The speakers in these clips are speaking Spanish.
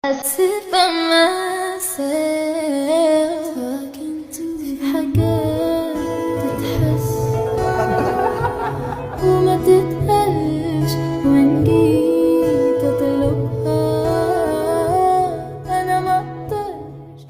I sit by myself talking to حاجات تتحس وما تتقالش وإن جيت أطلبها أنا ما أقدرش.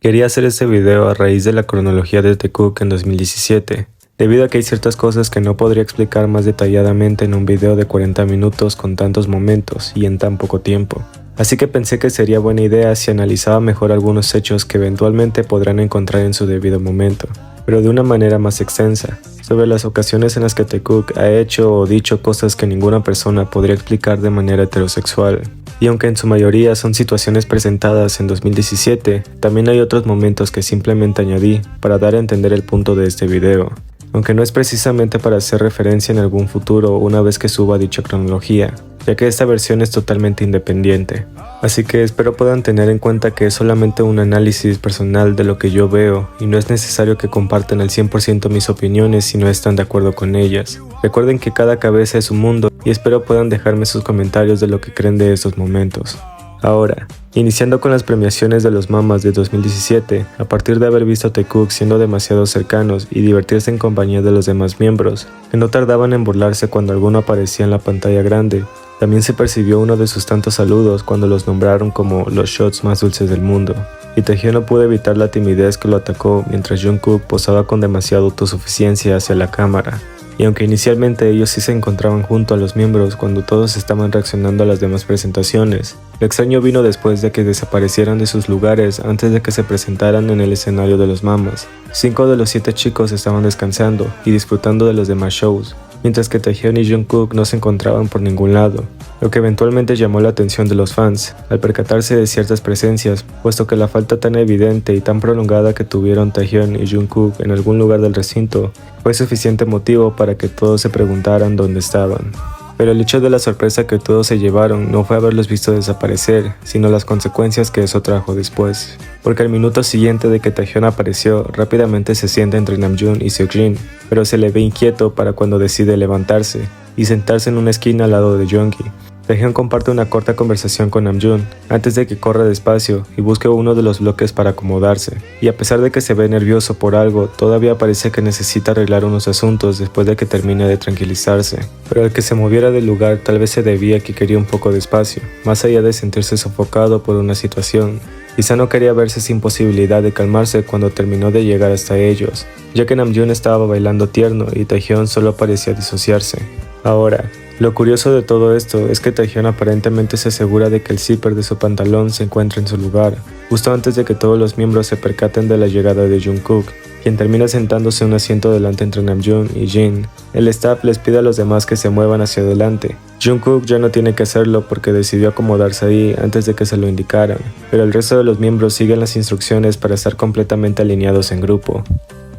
Quería hacer este video a raíz de la cronología de The Cook en 2017, debido a que hay ciertas cosas que no podría explicar más detalladamente en un video de 40 minutos con tantos momentos y en tan poco tiempo. Así que pensé que sería buena idea si analizaba mejor algunos hechos que eventualmente podrán encontrar en su debido momento, pero de una manera más extensa, sobre las ocasiones en las que The Cook ha hecho o dicho cosas que ninguna persona podría explicar de manera heterosexual. Y aunque en su mayoría son situaciones presentadas en 2017, también hay otros momentos que simplemente añadí para dar a entender el punto de este video, aunque no es precisamente para hacer referencia en algún futuro una vez que suba dicha cronología, ya que esta versión es totalmente independiente. Así que espero puedan tener en cuenta que es solamente un análisis personal de lo que yo veo y no es necesario que compartan al 100% mis opiniones si no están de acuerdo con ellas. Recuerden que cada cabeza es un mundo y espero puedan dejarme sus comentarios de lo que creen de estos momentos. Ahora, iniciando con las premiaciones de los Mamas de 2017, a partir de haber visto a The Cook siendo demasiado cercanos y divertirse en compañía de los demás miembros, que no tardaban en burlarse cuando alguno aparecía en la pantalla grande, también se percibió uno de sus tantos saludos cuando los nombraron como los shots más dulces del mundo, y Taehyung no pudo evitar la timidez que lo atacó mientras Jungkook posaba con demasiada autosuficiencia hacia la cámara. Y aunque inicialmente ellos sí se encontraban junto a los miembros cuando todos estaban reaccionando a las demás presentaciones, lo extraño vino después de que desaparecieran de sus lugares antes de que se presentaran en el escenario de los Mamas. 5 de los 7 chicos estaban descansando y disfrutando de los demás shows, mientras que Taehyung y Jungkook no se encontraban por ningún lado, lo que eventualmente llamó la atención de los fans, al percatarse de ciertas presencias, puesto que la falta tan evidente y tan prolongada que tuvieron Taehyung y Jungkook en algún lugar del recinto fue suficiente motivo para que todos se preguntaran dónde estaban. Pero el hecho de la sorpresa que todos se llevaron no fue haberlos visto desaparecer, sino las consecuencias que eso trajo después. Porque al minuto siguiente de que Taehyung apareció, rápidamente se sienta entre Namjoon y Seokjin, pero se le ve inquieto para cuando decide levantarse y sentarse en una esquina al lado de Jeongi. Taehyung comparte una corta conversación con Namjoon antes de que corra despacio y busque uno de los bloques para acomodarse, y a pesar de que se ve nervioso por algo, todavía parece que necesita arreglar unos asuntos después de que termine de tranquilizarse. Pero el que se moviera del lugar tal vez se debía a que quería un poco de espacio, más allá de sentirse sofocado por una situación. Quizá no quería verse sin posibilidad de calmarse cuando terminó de llegar hasta ellos, ya que Namjoon estaba bailando tierno y Taehyung solo parecía disociarse. Ahora, lo curioso de todo esto es que Taehyung aparentemente se asegura de que el zipper de su pantalón se encuentra en su lugar, justo antes de que todos los miembros se percaten de la llegada de Jungkook, quien termina sentándose en un asiento delante entre Namjoon y Jin. El staff les pide a los demás que se muevan hacia adelante. Jungkook ya no tiene que hacerlo porque decidió acomodarse ahí antes de que se lo indicaran, pero el resto de los miembros siguen las instrucciones para estar completamente alineados en grupo.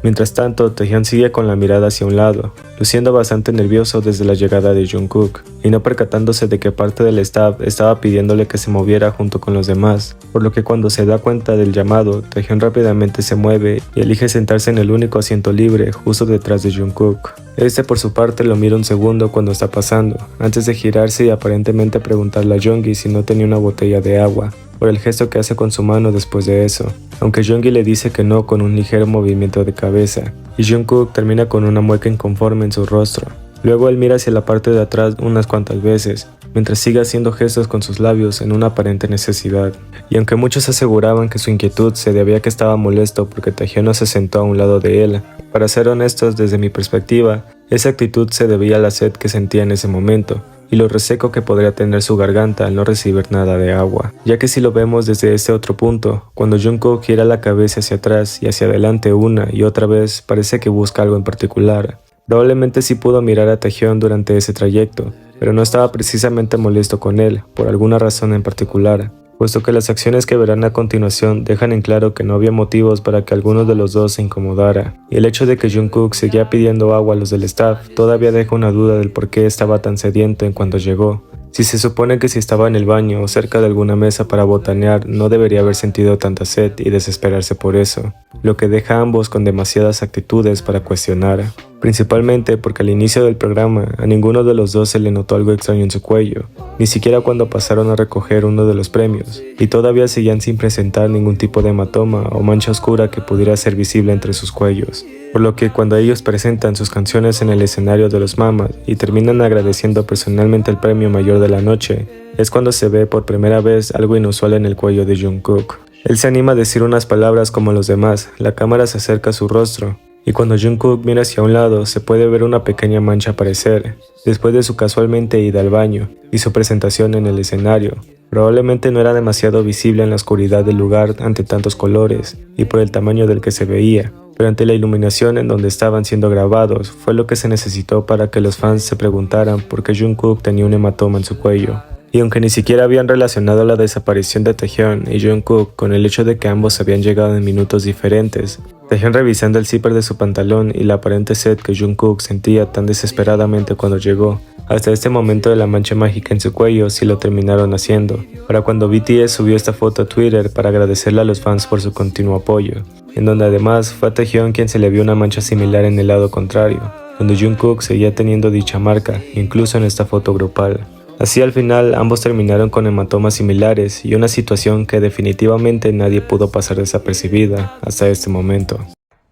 Mientras tanto, Taehyung sigue con la mirada hacia un lado, luciendo bastante nervioso desde la llegada de Jungkook, y no percatándose de que parte del staff estaba pidiéndole que se moviera junto con los demás, por lo que cuando se da cuenta del llamado, Taehyung rápidamente se mueve y elige sentarse en el único asiento libre justo detrás de Jungkook. Este por su parte lo mira un segundo cuando está pasando, antes de girarse y aparentemente preguntarle a Jeongi si no tenía una botella de agua, por el gesto que hace con su mano después de eso, aunque Jeongi le dice que no con un ligero movimiento de cabeza, y Jungkook termina con una mueca inconforme en su rostro. Luego él mira hacia la parte de atrás unas cuantas veces, mientras sigue haciendo gestos con sus labios en una aparente necesidad. Y aunque muchos aseguraban que su inquietud se debía a que estaba molesto porque Taehyung no se sentó a un lado de él, para ser honestos desde mi perspectiva, esa actitud se debía a la sed que sentía en ese momento, y lo reseco que podría tener su garganta al no recibir nada de agua, ya que si lo vemos desde este otro punto, cuando Jungkook gira la cabeza hacia atrás y hacia adelante una y otra vez, parece que busca algo en particular. Probablemente sí pudo mirar a Taehyung durante ese trayecto, pero no estaba precisamente molesto con él, por alguna razón en particular, puesto que las acciones que verán a continuación dejan en claro que no había motivos para que alguno de los dos se incomodara, y el hecho de que Jungkook seguía pidiendo agua a los del staff todavía deja una duda del por qué estaba tan sediento en cuanto llegó. Si se supone que si estaba en el baño o cerca de alguna mesa para botanear no debería haber sentido tanta sed y desesperarse por eso, lo que deja a ambos con demasiadas actitudes para cuestionar. principalmente porque al inicio del programa a ninguno de los dos se le notó algo extraño en su cuello, ni siquiera cuando pasaron a recoger uno de los premios, y todavía seguían sin presentar ningún tipo de hematoma o mancha oscura que pudiera ser visible entre sus cuellos. Por lo que cuando ellos presentan sus canciones en el escenario de los Mamas y terminan agradeciendo personalmente el premio mayor de la noche, es cuando se ve por primera vez algo inusual en el cuello de Jungkook. Él se anima a decir unas palabras como los demás, la cámara se acerca a su rostro, y cuando Jungkook mira hacia un lado se puede ver una pequeña mancha aparecer, después de su casualmente ida al baño y su presentación en el escenario. Probablemente no era demasiado visible en la oscuridad del lugar ante tantos colores y por el tamaño del que se veía, pero ante la iluminación en donde estaban siendo grabados fue lo que se necesitó para que los fans se preguntaran por qué Jungkook tenía un hematoma en su cuello. Y aunque ni siquiera habían relacionado la desaparición de Taehyun y Jungkook con el hecho de que ambos habían llegado en minutos diferentes, Taehyun revisando el zipper de su pantalón y la aparente sed que Jungkook sentía tan desesperadamente cuando llegó, hasta este momento de la mancha mágica en su cuello sí lo terminaron haciendo, para cuando BTS subió esta foto a Twitter para agradecerle a los fans por su continuo apoyo, en donde además fue a Taehyun quien se le vio una mancha similar en el lado contrario, donde Jungkook seguía teniendo dicha marca, incluso en esta foto grupal. Así al final ambos terminaron con hematomas similares y una situación que definitivamente nadie pudo pasar desapercibida hasta este momento.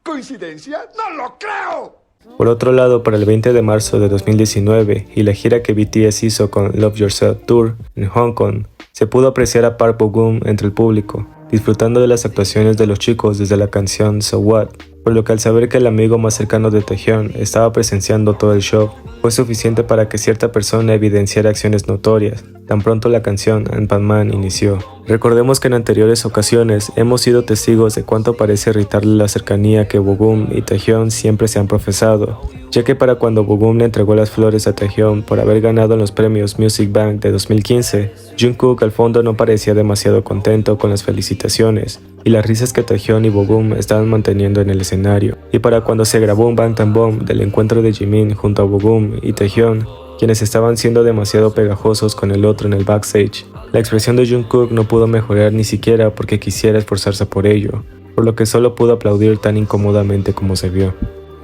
¿Coincidencia? ¡No lo creo! Por otro lado, para el 20 de marzo de 2019 y la gira que BTS hizo con Love Yourself Tour en Hong Kong, se pudo apreciar a Park Bo-gum entre el público, disfrutando de las actuaciones de los chicos desde la canción So What, por lo que al saber que el amigo más cercano de Taehyun estaba presenciando todo el show, fue suficiente para que cierta persona evidenciara acciones notorias, tan pronto la canción Ant-Man inició. Recordemos que en anteriores ocasiones hemos sido testigos de cuánto parece irritarle la cercanía que Bo-gum y Taehyun siempre se han profesado, ya que para cuando Bo-gum le entregó las flores a Taehyun por haber ganado en los premios Music Bank de 2015, Jungkook al fondo no parecía demasiado contento con las felicitaciones y las risas que Taehyun y Bo-gum estaban manteniendo en el escenario, y para cuando se grabó un Bangtan Bomb del encuentro de Jimin junto a Bo-gum y Taehyun, quienes estaban siendo demasiado pegajosos con el otro en el backstage, la expresión de Jungkook no pudo mejorar ni siquiera porque quisiera esforzarse por ello, por lo que solo pudo aplaudir tan incómodamente como se vio.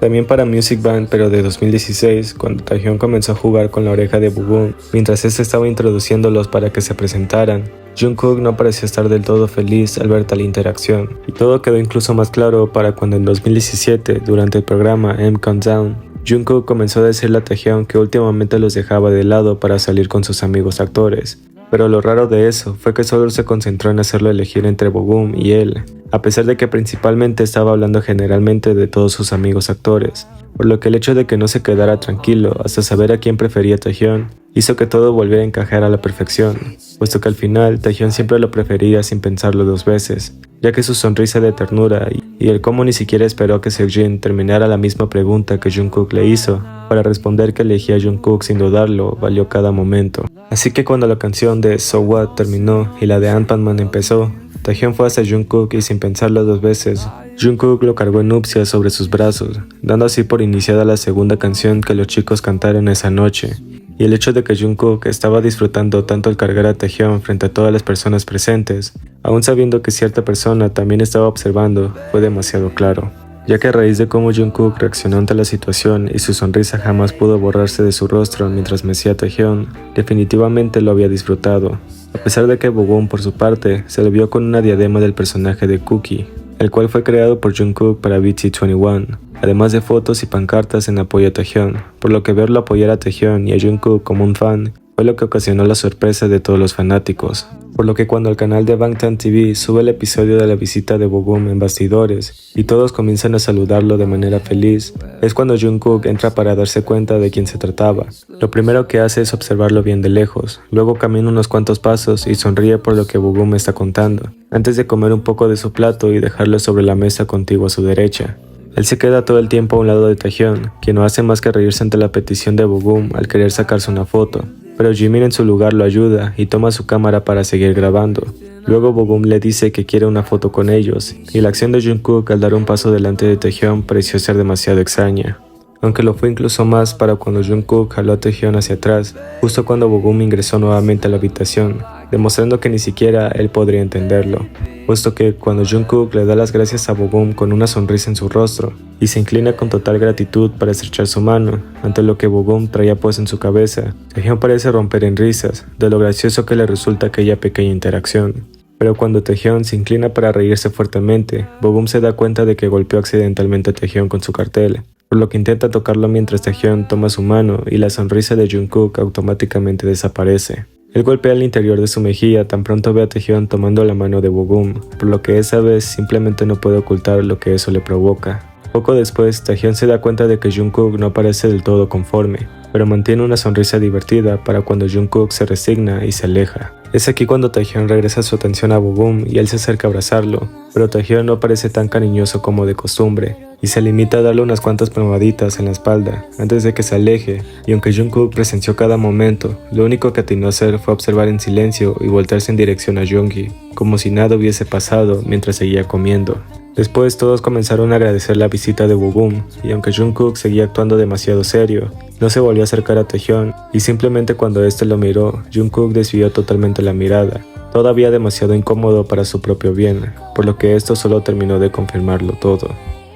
También para Music Bank, pero de 2016, cuando Taehyun comenzó a jugar con la oreja de Bo-gum mientras este estaba introduciéndolos para que se presentaran, Jungkook no parecía estar del todo feliz al ver tal interacción, y todo quedó incluso más claro para cuando en 2017, durante el programa M Countdown, Jungkook comenzó a decirle a Taehyun que últimamente los dejaba de lado para salir con sus amigos actores, pero lo raro de eso fue que solo se concentró en hacerlo elegir entre Bo-gum y él, a pesar de que principalmente estaba hablando generalmente de todos sus amigos actores, por lo que el hecho de que no se quedara tranquilo hasta saber a quién prefería Taehyun hizo que todo volviera a encajar a la perfección, puesto que al final Taehyun siempre lo prefería sin pensarlo dos veces, ya que su sonrisa de ternura y el cómo ni siquiera esperó que Seokjin terminara la misma pregunta que Jungkook le hizo para responder que elegía a Jungkook sin dudarlo valió cada momento. Así que cuando la canción de So What terminó y la de Ant-Man empezó, Taehyun fue hacia Jungkook y sin pensarlo dos veces, Jungkook lo cargó en nupcias sobre sus brazos, dando así por iniciada la segunda canción que los chicos cantaron esa noche. Y el hecho de que Jungkook estaba disfrutando tanto el cargar a Taehyun frente a todas las personas presentes, aún sabiendo que cierta persona también estaba observando, fue demasiado claro, ya que a raíz de cómo Jungkook reaccionó ante la situación y su sonrisa jamás pudo borrarse de su rostro mientras mecía a Taehyun, definitivamente lo había disfrutado, a pesar de que Bo-gum por su parte se le vio con una diadema del personaje de Cookie, el cual fue creado por Jungkook para BT21, además de fotos y pancartas en apoyo a Taehyun, por lo que verlo apoyar a Taehyun y a Jungkook como un fan fue lo que ocasionó la sorpresa de todos los fanáticos, por lo que cuando el canal de Bangtan TV sube el episodio de la visita de Bo-gum en bastidores y todos comienzan a saludarlo de manera feliz, es cuando Jungkook entra para darse cuenta de quién se trataba. Lo primero que hace es observarlo bien de lejos, luego camina unos cuantos pasos y sonríe por lo que Bo-gum está contando, antes de comer un poco de su plato y dejarlo sobre la mesa contigua a su derecha. Él se queda todo el tiempo a un lado de Taehyun, quien no hace más que reírse ante la petición de Bo-gum al querer sacarse una foto, pero Jimin en su lugar lo ayuda y toma su cámara para seguir grabando. Luego Bo-gum le dice que quiere una foto con ellos, y la acción de Jungkook al dar un paso delante de Taehyun pareció ser demasiado extraña, aunque lo fue incluso más para cuando Jungkook jaló a Taehyun hacia atrás, justo cuando Bo-gum ingresó nuevamente a la habitación, demostrando que ni siquiera él podría entenderlo, puesto que cuando Jungkook le da las gracias a Bogum con una sonrisa en su rostro y se inclina con total gratitud para estrechar su mano ante lo que Bogum traía pues en su cabeza, Taehyung parece romper en risas de lo gracioso que le resulta aquella pequeña interacción. Pero cuando Taehyung se inclina para reírse fuertemente, Bogum se da cuenta de que golpeó accidentalmente a Taehyung con su cartel, por lo que intenta tocarlo mientras Taehyung toma su mano y la sonrisa de Jungkook automáticamente desaparece. Él golpea el interior de su mejilla tan pronto ve a Taehyung tomando la mano de Bogum, por lo que esa vez simplemente no puede ocultar lo que eso le provoca. Poco después, Taehyung se da cuenta de que Jungkook no parece del todo conforme, pero mantiene una sonrisa divertida para cuando Jungkook se resigna y se aleja. Es aquí cuando Taehyung regresa su atención a Bogum y él se acerca a abrazarlo, pero Taehyung no parece tan cariñoso como de costumbre, y se limita a darle unas cuantas palmaditas en la espalda antes de que se aleje, y aunque Jungkook presenció cada momento, lo único que atinó a hacer fue observar en silencio y voltearse en dirección a Yoongi, como si nada hubiese pasado mientras seguía comiendo. Después todos comenzaron a agradecer la visita de Bogum, y aunque Jungkook seguía actuando demasiado serio, no se volvió a acercar a Taehyung, y simplemente cuando este lo miró, Jungkook desvió totalmente la mirada, todavía demasiado incómodo para su propio bien, por lo que esto solo terminó de confirmarlo todo.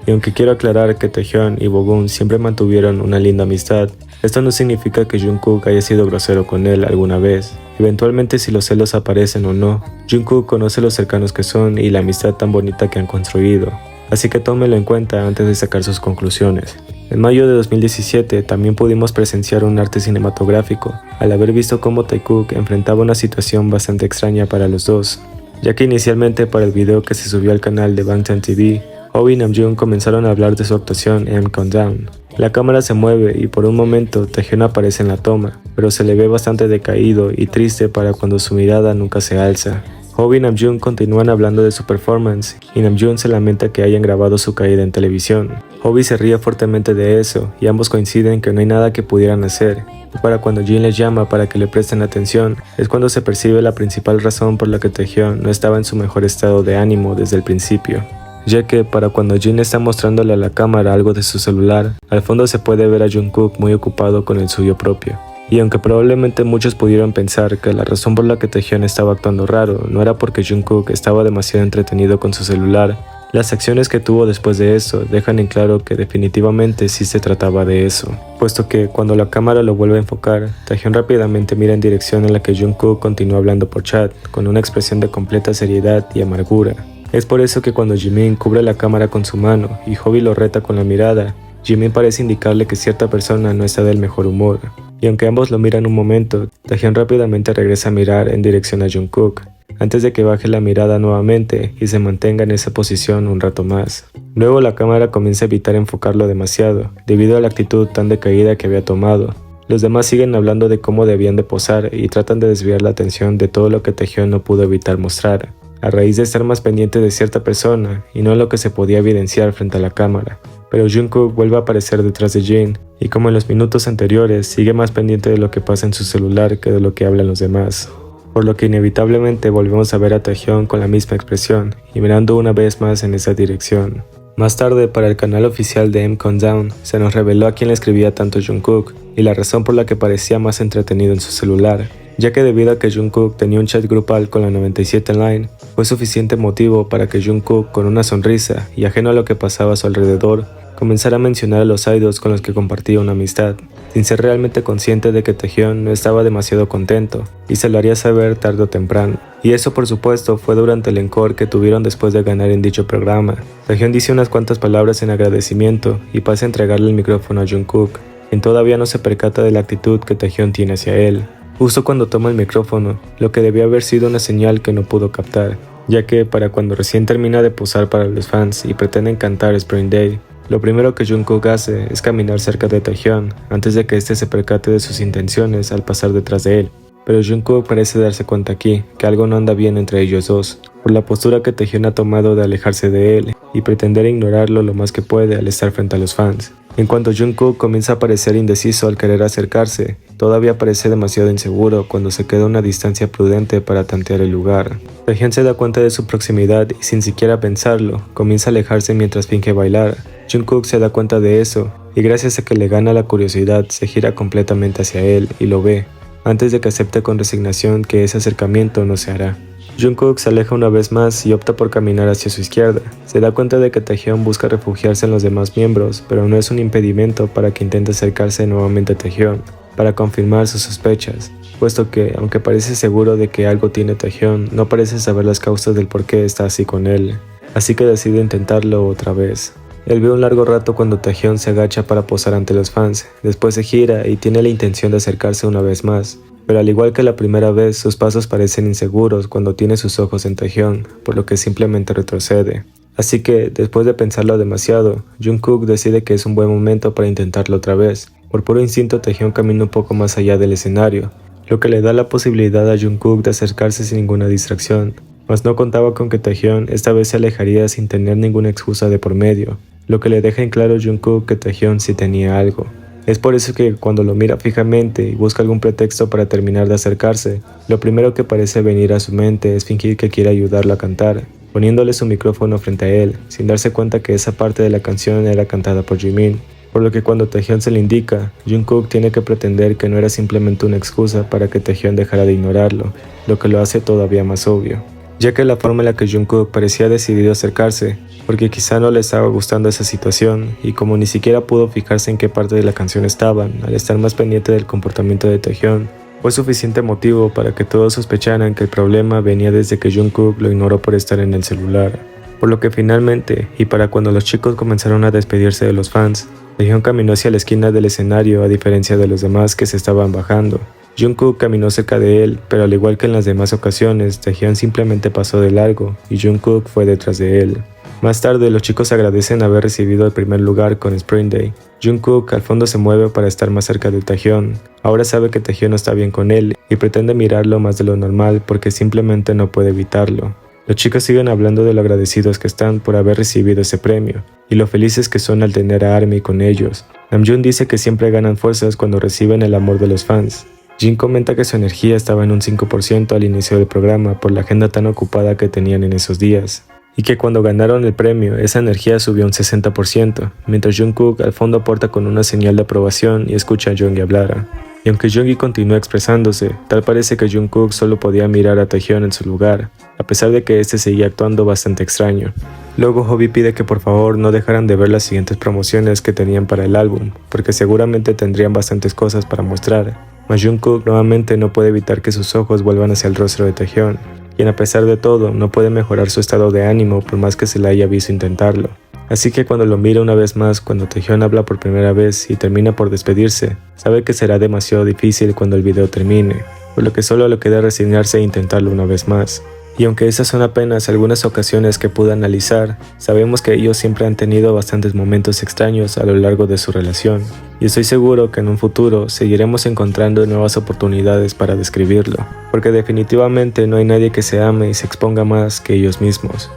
Y aunque quiero aclarar que Taehyung y Bogum siempre mantuvieron una linda amistad, esto no significa que Jungkook haya sido grosero con él alguna vez. Eventualmente, si los celos aparecen o no, Jungkook conoce lo cercanos que son y la amistad tan bonita que han construido, así que tómelo en cuenta antes de sacar sus conclusiones. En mayo de 2017 también pudimos presenciar un arte cinematográfico, al haber visto cómo Taekook enfrentaba una situación bastante extraña para los dos, ya que inicialmente para el video que se subió al canal de Bangtan TV, Hobi y Namjoon comenzaron a hablar de su actuación en Countdown. La cámara se mueve y por un momento Taehyung aparece en la toma, pero se le ve bastante decaído y triste para cuando su mirada nunca se alza. Hobi y Namjoon continúan hablando de su performance y Namjoon se lamenta que hayan grabado su caída en televisión. Hobi se ríe fuertemente de eso y ambos coinciden que no hay nada que pudieran hacer. Y para cuando Jin les llama para que le presten atención, es cuando se percibe la principal razón por la que Taehyung no estaba en su mejor estado de ánimo desde el principio, ya que para cuando Jin está mostrándole a la cámara algo de su celular, al fondo se puede ver a Jungkook muy ocupado con el suyo propio. Y aunque probablemente muchos pudieron pensar que la razón por la que Taehyung estaba actuando raro no era porque Jungkook estaba demasiado entretenido con su celular, las acciones que tuvo después de eso dejan en claro que definitivamente sí se trataba de eso, puesto que cuando la cámara lo vuelve a enfocar, Taehyung rápidamente mira en dirección en la que Jungkook continúa hablando por chat, con una expresión de completa seriedad y amargura. Es por eso que cuando Jimin cubre la cámara con su mano y Hobi lo reta con la mirada, Jimin parece indicarle que cierta persona no está del mejor humor. Y aunque ambos lo miran un momento, Taehyung rápidamente regresa a mirar en dirección a Jungkook, antes de que baje la mirada nuevamente y se mantenga en esa posición un rato más. Luego la cámara comienza a evitar enfocarlo demasiado, debido a la actitud tan decaída que había tomado. Los demás siguen hablando de cómo debían de posar y tratan de desviar la atención de todo lo que Taehyung no pudo evitar mostrar, a raíz de estar más pendiente de cierta persona y no en lo que se podía evidenciar frente a la cámara. Pero Jungkook vuelve a aparecer detrás de Jin y como en los minutos anteriores sigue más pendiente de lo que pasa en su celular que de lo que hablan los demás, por lo que inevitablemente volvemos a ver a Taehyung con la misma expresión y mirando una vez más en esa dirección. Más tarde, para el canal oficial de M Countdown, se nos reveló a quién le escribía tanto Jungkook y la razón por la que parecía más entretenido en su celular, ya que debido a que Jungkook tenía un chat grupal con la 97 Line, fue suficiente motivo para que Jungkook, con una sonrisa y ajeno a lo que pasaba a su alrededor, comenzara a mencionar a los idols con los que compartía una amistad, sin ser realmente consciente de que Taehyung no estaba demasiado contento y se lo haría saber tarde o temprano. Y eso por supuesto fue durante el encore que tuvieron después de ganar en dicho programa. Taehyung dice unas cuantas palabras en agradecimiento y pasa a entregarle el micrófono a Jungkook, quien todavía no se percata de la actitud que Taehyung tiene hacia él. Justo cuando toma el micrófono, lo que debió haber sido una señal que no pudo captar, ya que para cuando recién termina de posar para los fans y pretenden cantar Spring Day, lo primero que Jungkook hace es caminar cerca de Taehyung antes de que éste se percate de sus intenciones al pasar detrás de él. Pero Jungkook parece darse cuenta aquí que algo no anda bien entre ellos dos, por la postura que Taehyung ha tomado de alejarse de él y pretender ignorarlo lo más que puede al estar frente a los fans. En cuanto Jungkook comienza a parecer indeciso al querer acercarse, todavía parece demasiado inseguro cuando se queda a una distancia prudente para tantear el lugar. Taehyung se da cuenta de su proximidad y sin siquiera pensarlo, comienza a alejarse mientras finge bailar. Jungkook se da cuenta de eso y gracias a que le gana la curiosidad se gira completamente hacia él y lo ve, antes de que acepte con resignación que ese acercamiento no se hará. Jungkook se aleja una vez más y opta por caminar hacia su izquierda. Se da cuenta de que Taehyung busca refugiarse en los demás miembros, pero no es un impedimento para que intente acercarse nuevamente a Taehyung, para confirmar sus sospechas, puesto que, aunque parece seguro de que algo tiene Taehyung, no parece saber las causas del por qué está así con él, así que decide intentarlo otra vez. Él ve un largo rato cuando Taehyung se agacha para posar ante los fans, después se gira y tiene la intención de acercarse una vez más, pero al igual que la primera vez, sus pasos parecen inseguros cuando tiene sus ojos en Taehyung, por lo que simplemente retrocede. Así que, después de pensarlo demasiado, Jungkook decide que es un buen momento para intentarlo otra vez. Por puro instinto, Taehyung camina un poco más allá del escenario, lo que le da la posibilidad a Jungkook de acercarse sin ninguna distracción, mas no contaba con que Taehyung esta vez se alejaría sin tener ninguna excusa de por medio, lo que le deja en claro a Jungkook que Taehyung sí tenía algo. Es por eso que cuando lo mira fijamente y busca algún pretexto para terminar de acercarse, lo primero que parece venir a su mente es fingir que quiere ayudarlo a cantar, poniéndole su micrófono frente a él, sin darse cuenta que esa parte de la canción era cantada por Jimin, por lo que cuando Taehyung se le indica, Jungkook tiene que pretender que no era simplemente una excusa para que Taehyung dejara de ignorarlo, lo que lo hace todavía más obvio, ya que la forma en la que Jungkook parecía decidido a acercarse, porque quizá no le estaba gustando esa situación, y como ni siquiera pudo fijarse en qué parte de la canción estaban, al estar más pendiente del comportamiento de Taehyung, fue suficiente motivo para que todos sospecharan que el problema venía desde que Jungkook lo ignoró por estar en el celular. Por lo que finalmente, y para cuando los chicos comenzaron a despedirse de los fans, Taehyung caminó hacia la esquina del escenario a diferencia de los demás que se estaban bajando. Jungkook caminó cerca de él, pero al igual que en las demás ocasiones, Taehyung simplemente pasó de largo y Jungkook fue detrás de él. Más tarde, los chicos agradecen haber recibido el primer lugar con Spring Day. Jungkook al fondo se mueve para estar más cerca de Taehyung. Ahora sabe que Taehyung no está bien con él y pretende mirarlo más de lo normal porque simplemente no puede evitarlo. Los chicos siguen hablando de lo agradecidos que están por haber recibido ese premio y lo felices que son al tener a ARMY con ellos. Namjoon dice que siempre ganan fuerzas cuando reciben el amor de los fans. Jin comenta que su energía estaba en un 5% al inicio del programa por la agenda tan ocupada que tenían en esos días, y que cuando ganaron el premio esa energía subió un 60%, mientras Jungkook al fondo aporta con una señal de aprobación y escucha a Jeongi hablar. Y aunque Jeongi continúa expresándose, tal parece que Jungkook solo podía mirar a Taehyung en su lugar, a pesar de que este seguía actuando bastante extraño. Luego Hobi pide que por favor no dejaran de ver las siguientes promociones que tenían para el álbum, porque seguramente tendrían bastantes cosas para mostrar. Mas Jungkook nuevamente no puede evitar que sus ojos vuelvan hacia el rostro de Taehyung, quien a pesar de todo no puede mejorar su estado de ánimo por más que se le haya visto intentarlo. Así que cuando lo mira una vez más cuando Taehyung habla por primera vez y termina por despedirse, sabe que será demasiado difícil cuando el video termine, por lo que solo le queda resignarse e intentarlo una vez más. Y aunque esas son apenas algunas ocasiones que pude analizar, sabemos que ellos siempre han tenido bastantes momentos extraños a lo largo de su relación, y estoy seguro que en un futuro seguiremos encontrando nuevas oportunidades para describirlo, porque definitivamente no hay nadie que se ame y se exponga más que ellos mismos.